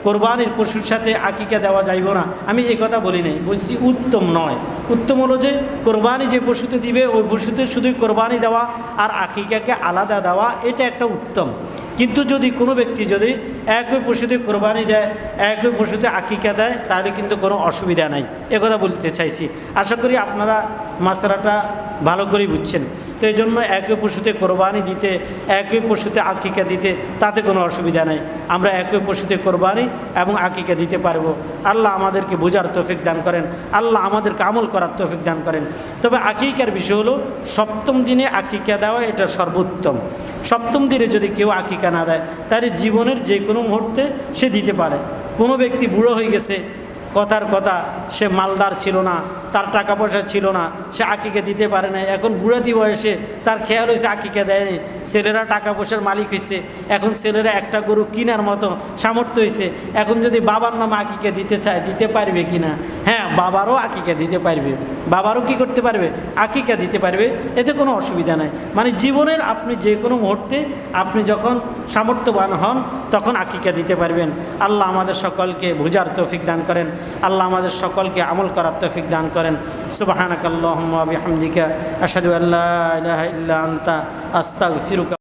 কোরবানির পশুর সাথে আকিকা দেওয়া যাইব না। আমি এই কথা বলি নাই, বলছি উত্তম নয়। উত্তম হলো যে কোরবানি যে পশুতে দিবে ওই পশুতে শুধুই কোরবানি দেওয়া আর আকিকাকে আলাদা দেওয়া, এটা একটা উত্তম। কিন্তু যদি কোনো ব্যক্তি যদি একই পশুতে কোরবানি দেয়, একই পশুতে আকিকা দেয়, তাহলে কিন্তু কোনো অসুবিধা নাই, একথা বলতে চাইছি। আশা করি আপনারা মাসলাটা ভালো করেই বুঝছেন। তো এই জন্য একই পশুতে কোরবানি দিতে, একই পশুতে আকিকা দিতে, তাতে কোনো অসুবিধা নাই। আমরা একই পশুতে কোরবানি এবং আকিকা দিতে পারবো। আল্লাহ আমাদেরকে বোঝার তৌফিক দান করেন, আল্লাহ আমাদেরকে আমল করার তৌফিক দান করেন। তবে আকিকার বিষয় হলো 7ম দিনে আকিকা দেওয়া, এটা সর্বোত্তম। 7ম দিনে যদি কেউ আকিকা না দেয় তাহলে জীবনের যে কোনো মুহূর্তে সে দিতে পারে। কোনো ব্যক্তি বুড়ো হয়ে গেছে, কথার কথা সে মালদার ছিল না, তার টাকা পয়সা ছিল না, সে আকিকা দিতে পারে না। এখন বুড়াতি বয়সে তার খেয়াল হয়েছে আকিকা দেয়নি, ছেলেরা টাকা পয়সার মালিক হয়েছে, এখন ছেলেরা একটা গরু কেনার মতো সামর্থ্য হয়েছে। এখন যদি বাবার নামে আকিকা দিতে চায়, দিতে পারবে কি না? হ্যাঁ, বাবারও আকিকা দিতে পারবে, বাবারও কি করতে পারবে? আকিকা দিতে পারবে, এতে কোনো অসুবিধা নাই। মানে জীবনের আপনি যে কোনো মুহূর্তে আপনি যখন সামর্থ্যবান হন তখন আকিকা দিতে পারবেন। আল্লাহ আমাদের সকলকে বুঝার তৌফিক দান করেন, আল্লাহ আমাদের সকলকে আমল করার তৌফিক দান করেন। সুবহানাকাল্লাহুম্মা ওয়া বিহামদিকা আশহাদু আল্লা ইলাহা ইল্লা আনতা আস্তাগফিরুকা।